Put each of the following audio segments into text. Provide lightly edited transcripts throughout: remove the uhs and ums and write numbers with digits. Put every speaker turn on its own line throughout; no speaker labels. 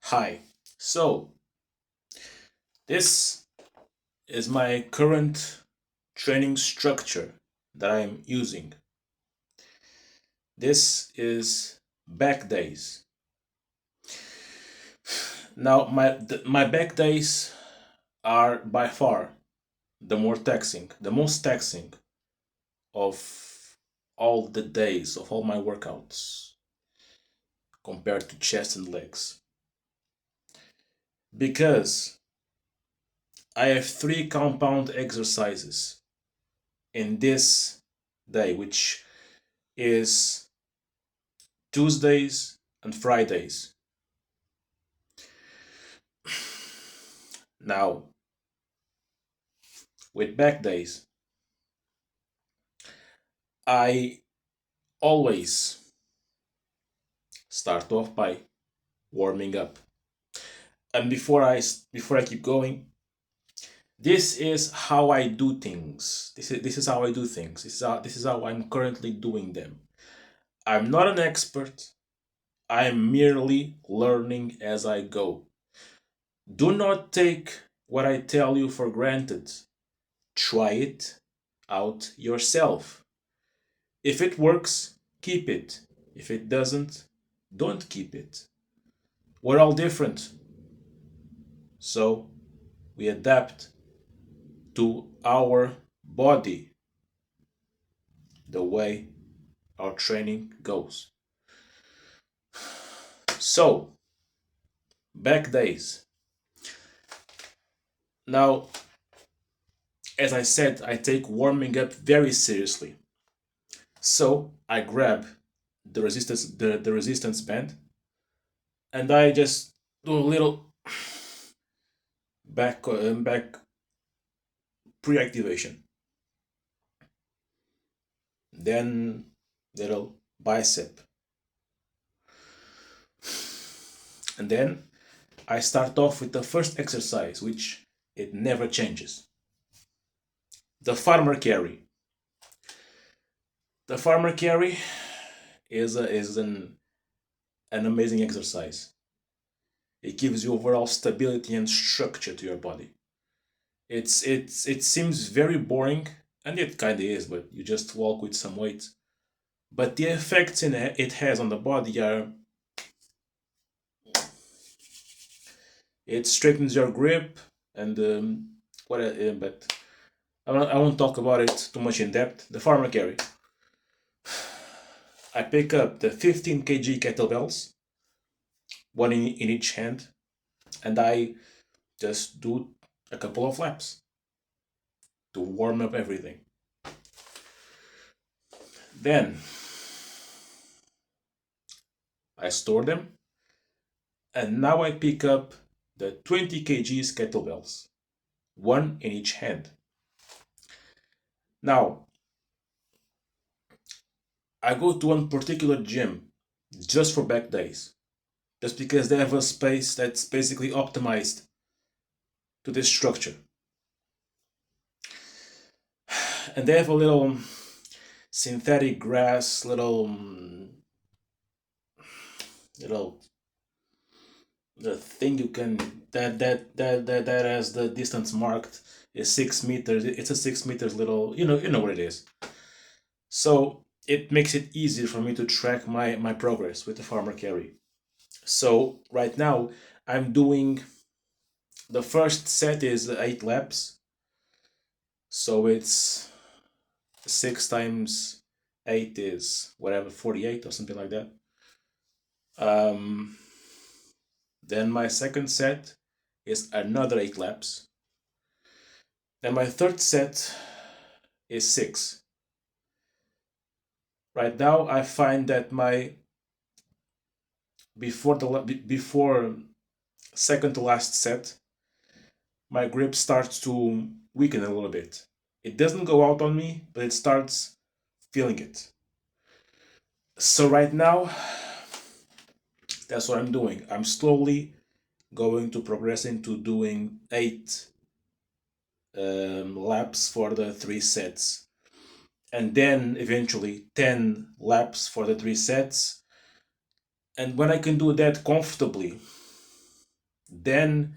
Hi. So, this is my current training structure that I am using. This is back days. Now, my back days are by far the most taxing of all the days of all my workouts compared to chest and legs. Because I have three compound exercises in this day, which is Tuesdays and Fridays. Now, with back days, I always start off by warming up. And before I keep going, this is how I do things. This is how I do things. This is how I'm currently doing them. I'm not an expert. I'm merely learning as I go. Do not take what I tell you for granted. Try it out yourself. If it works, keep it. If it doesn't, don't keep it. We're all different. So we adapt to our body the way our training goes. So, back days. Now, as I said, I take warming up very seriously. So I grab the resistance band and I just do a little back pre-activation. Then little bicep. And then I start off with the first exercise, which it never changes. The farmer carry. The farmer carry is an amazing exercise. It gives you overall stability and structure to your body. It seems very boring, and it kind of is, but you just walk with some weight. But the effects it has on the body are it strengthens your grip and but I won't talk about it too much in depth. The farmer carry. I pick up the 15 kg kettlebells, one in each hand, and I just do a couple of laps to warm up everything. Then I store them, and now I pick up the 20 kgs kettlebells, one in each hand. Now, I go to one particular gym just for back days, just because they have a space that's basically optimized to this structure. And they have a little synthetic grass, little the thing you can that has the distance marked is 6 meters. It's a 6 meters little, you know what it is. So it makes it easier for me to track my progress with the farmer carry. So right now I'm doing the first set is 8 laps. So it's 6 times 8 is whatever 48 or something like that. Um, then my second set is another 8 laps. Then my third set is 6. Right now I find that my before second to last set, my grip starts to weaken a little bit. It doesn't go out on me, but it starts feeling it. So right now, that's what I'm doing. I'm slowly going to progress into doing 8 laps for the 3 sets, and then eventually 10 laps for the 3 sets. And when I can do that comfortably, Then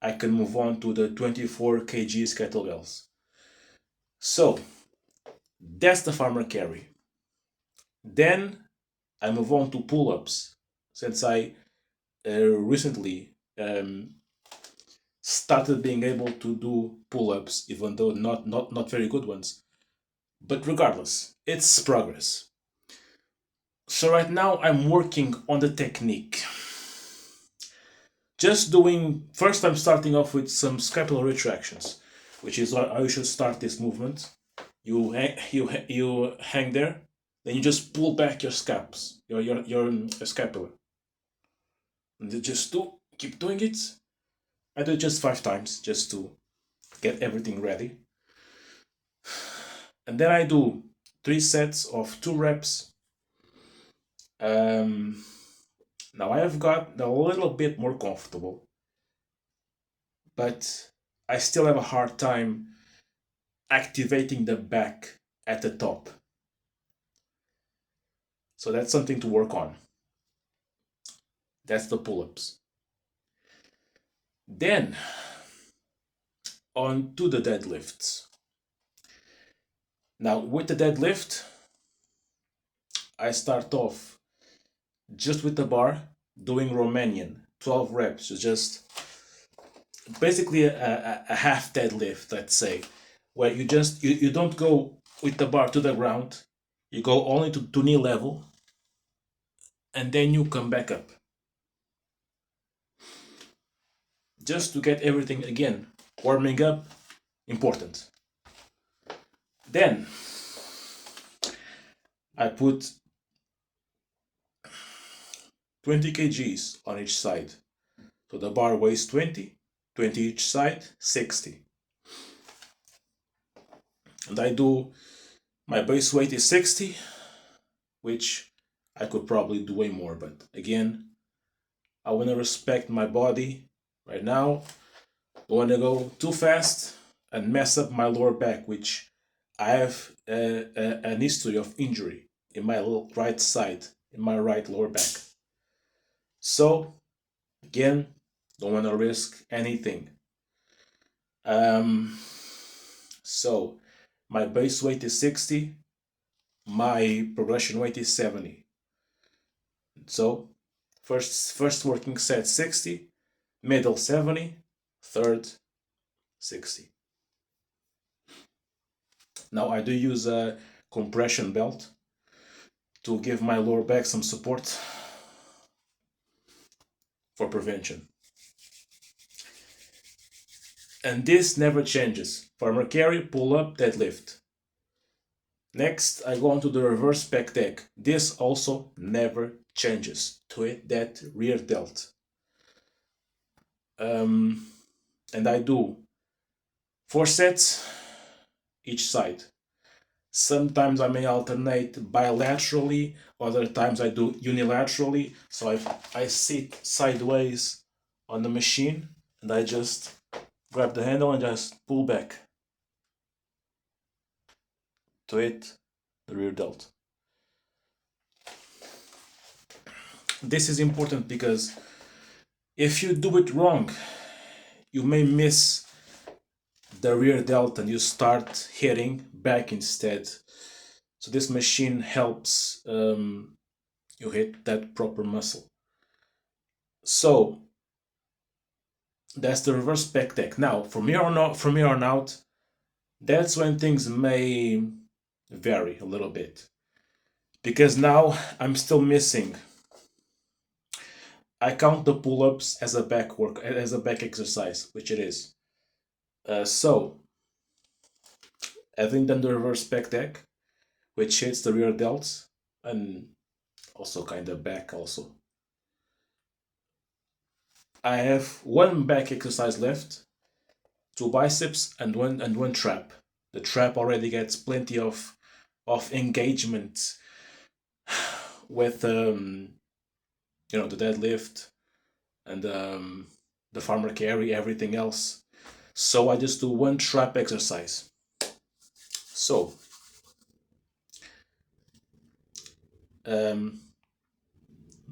I can move on to the 24 kgs kettlebells. So that's the farmer carry. Then I move on to pull-ups, since I recently started being able to do pull-ups, even though not very good ones. But regardless, it's progress. So right now I'm working on the technique. Just doing first, I'm starting off with some scapular retractions, which is how you should start this movement. You hang there, then you just pull back your scaps, your scapula, and you just keep doing it. I do it just 5 times just to get everything ready, and then I do 3 sets of 2 reps. Um, Now I have got a little bit more comfortable, but I still have a hard time activating the back at the top. So that's something to work on. That's the pull-ups. Then on to the deadlifts. Now with the deadlift, I start off just with the bar doing Romanian 12 reps. So just basically a half deadlift, let's say, where you don't go with the bar to the ground, you go only to knee level, and then you come back up, just to get everything again warming up. Important. Then I put 20 kgs on each side, so the bar weighs 20 each side, 60, and I do, my base weight is 60, which I could probably do way more, but again, I want to respect my body right now. Don't want to go too fast and mess up my lower back, which I have an history of injury in my right side, in my right lower back. So again, don't want to risk anything. So my base weight is 60, my progression weight is 70. So first working set 60, middle 70, third 60. Now I do use a compression belt to give my lower back some support for prevention. And this never changes. Farmer carry, pull up, deadlift. Next, I go on to the reverse pec deck. This also never changes. To it, that rear delt. And I do 4 sets each side. Sometimes I may alternate bilaterally, other times I do unilaterally. So I sit sideways on the machine and I just grab the handle and just pull back to hit the rear delt. This is important because if you do it wrong, you may miss the rear delt and you start hitting back instead. So this machine helps you hit that proper muscle. So that's the reverse pec deck. Now from here on out, that's when things may vary a little bit, because now I'm still missing. I count the pull-ups as a back exercise, which it is. So having done the reverse pec deck, which hits the rear delts and also kind of back also, I have one back exercise left, 2 biceps and one trap. The trap already gets plenty of engagement with the deadlift and the farmer carry, everything else. So I just do one trap exercise. So the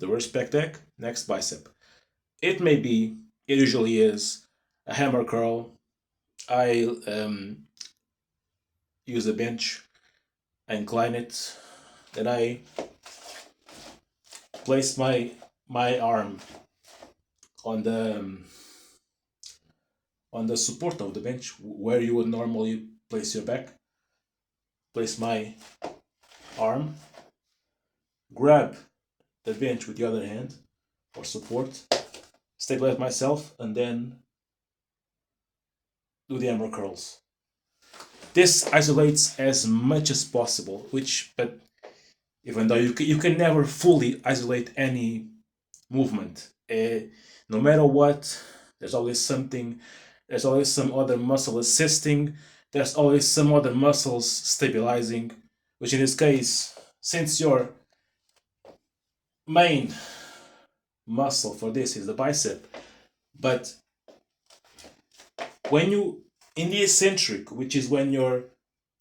reverse pec deck, next bicep. It may be It usually is a hammer curl. I use a bench, I incline it, then I place my arm on the support of the bench where you would normally place your back. Place my arm, grab the bench with the other hand for support, stabilize myself, and then do the hammer curls. This isolates as much as possible, but even though you can never fully isolate any movement, no matter what, there's always something, there's always some other muscle assisting, there's always some other muscles stabilizing, which in this case, since your main muscle for this is the bicep, but when you in the eccentric, which is when you're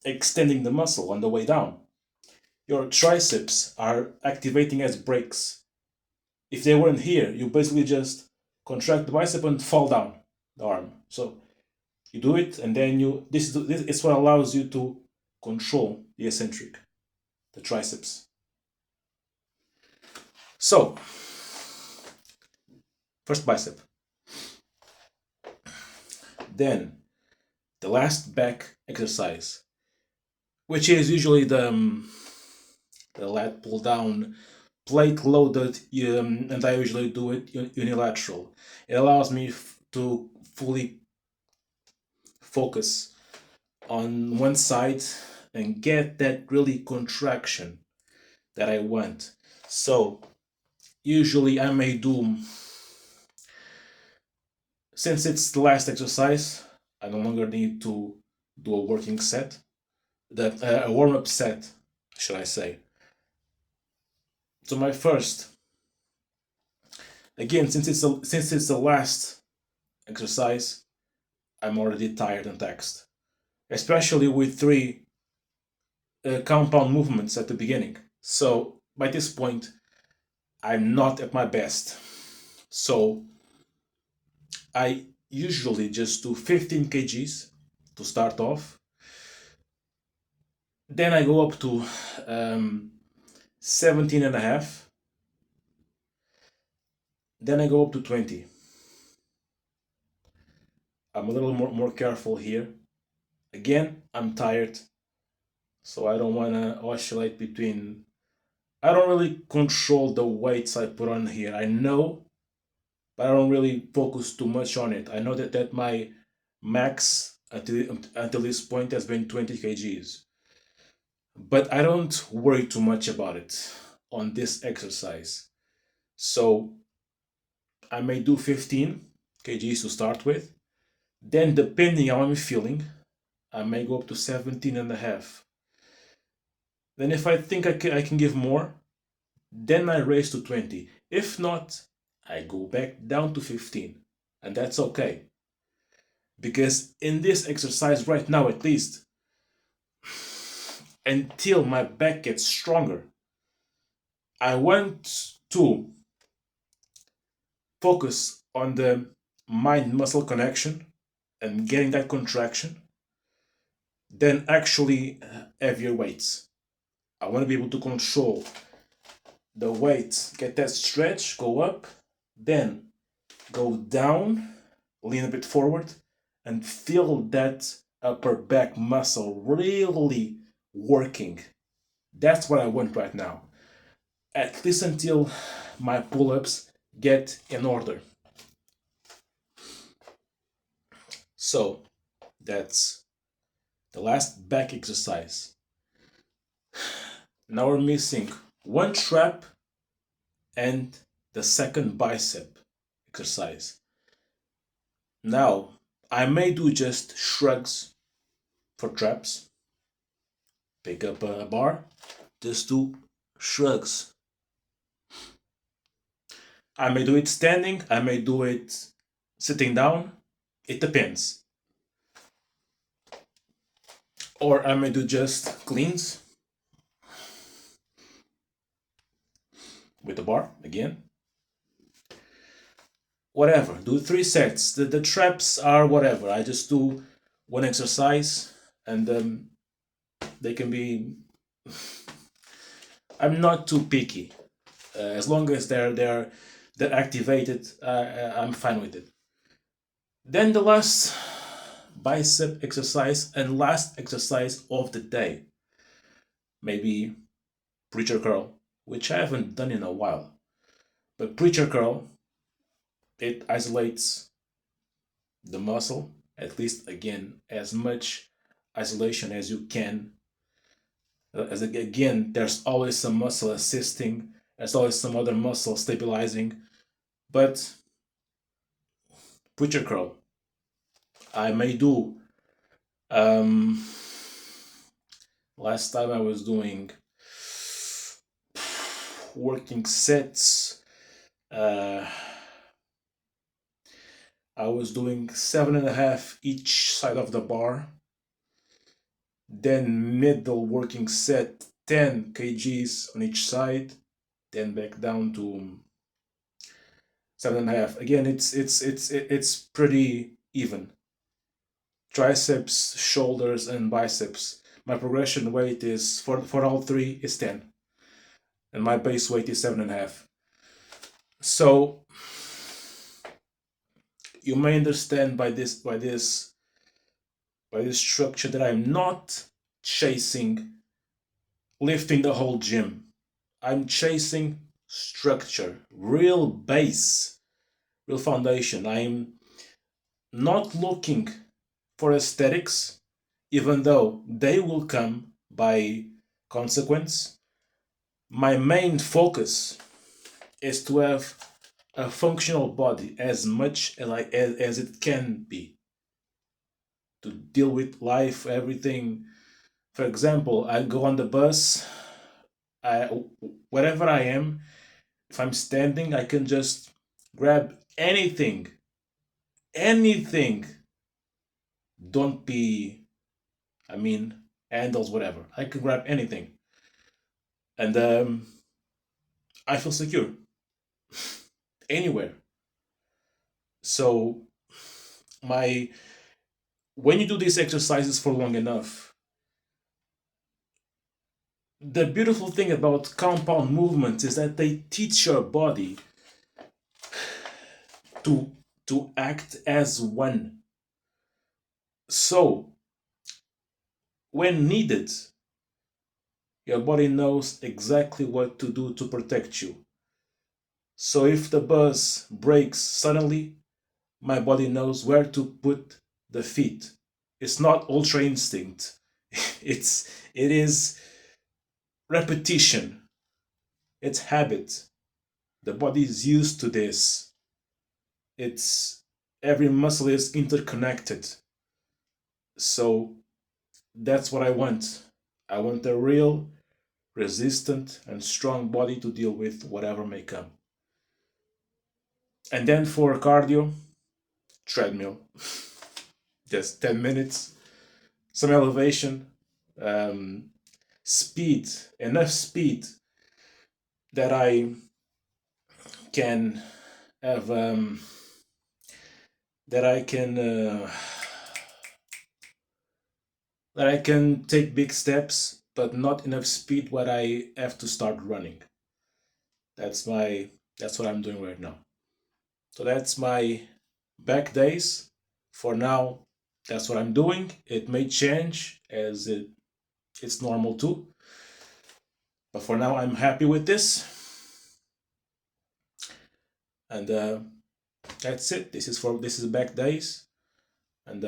extending the muscle on the way down, your triceps are activating as brakes. If they weren't here, you basically just contract the bicep and fall down the arm. So you do it, and then this is what allows you to control the eccentric, the triceps. So first bicep, then the last back exercise, which is usually the lat pull down, plate loaded, and I usually do it unilateral. It allows me to fully focus on one side and get that really contraction that I want. So usually I may do, since it's the last exercise, I no longer need to do a working set, a warm-up set, should I say. So my first, again, since it's the last exercise, I'm already tired and taxed, especially with three compound movements at the beginning. So by this point, I'm not at my best. So I usually just do 15 kgs to start off. Then I go up to 17 and a half. Then I go up to 20. I'm a little more careful here. Again, I'm tired, so I don't want to oscillate between. I don't really control the weights I put on here. I know, but I don't really focus too much on it. I know that my max until this point has been 20 kgs, but I don't worry too much about it on this exercise. So I may do 15 kgs to start with. Then, depending how I'm feeling, I may go up to 17 and a half. Then, if I think I can give more, then I raise to 20. If not, I go back down to 15. And that's okay. Because in this exercise right now, at least, until my back gets stronger, I want to focus on the mind muscle connection and getting that contraction, then actually heavier weights. I want to be able to control the weight, get that stretch, go up, then go down, lean a bit forward, and feel that upper back muscle really working. That's what I want right now. At least until my pull-ups get in order. So that's the last back exercise. Now we're missing one trap and the second bicep exercise. Now, I may do just shrugs for traps. Pick up a bar, just do shrugs. I may do it standing, I may do it sitting down. It depends. Or I may do just cleans with the bar again. whatever. Do 3 sets. The traps are whatever. I just do one exercise, and they can be. I'm not too picky. As long as they're activated, I'm fine with it. Then the last bicep exercise and last exercise of the day, maybe preacher curl, which I haven't done in a while. But preacher curl, it isolates the muscle, at least again, as much isolation as you can. As again, there's always some muscle assisting, there's always some other muscle stabilizing, but preacher curl, I may do. Um, Last time I was doing working sets. I was doing 7.5 each side of the bar. Then middle working set 10 kgs on each side. Then back down to 7.5. Again, it's pretty even. Triceps, shoulders, and biceps. My progression weight is for all three is 10, and my base weight is 7.5. So you may understand by this structure that I'm not chasing lifting the whole gym. I'm chasing structure, real base, real foundation. I'm not looking for aesthetics, even though they will come by consequence. My main focus is to have a functional body as much as it can be, to deal with life, everything. For example, I go on the bus, I, wherever I am, if I'm standing, I can just grab anything, anything. Don't be, I mean, handles, whatever. I can grab anything, and I feel secure anywhere. So my when you do these exercises for long enough, the beautiful thing about compound movements is that they teach your body to to act as one. So when needed, your body knows exactly what to do to protect you. So if the bus breaks suddenly, my body knows where to put the feet. It's not ultra instinct. It is repetition. It's habit. The body is used to this. It's every muscle is interconnected. So that's what I want. I want a real, resistant, and strong body to deal with whatever may come. And then for cardio, treadmill. Just 10 minutes, some elevation, um, speed, enough speed that I can have, that I can, that I can take big steps, but not enough speed where I have to start running. That's my, that's what I'm doing right now. So that's my back days. For now, that's what I'm doing. It may change as it's normal too. But for now, I'm happy with this. And that's it. This is back days. And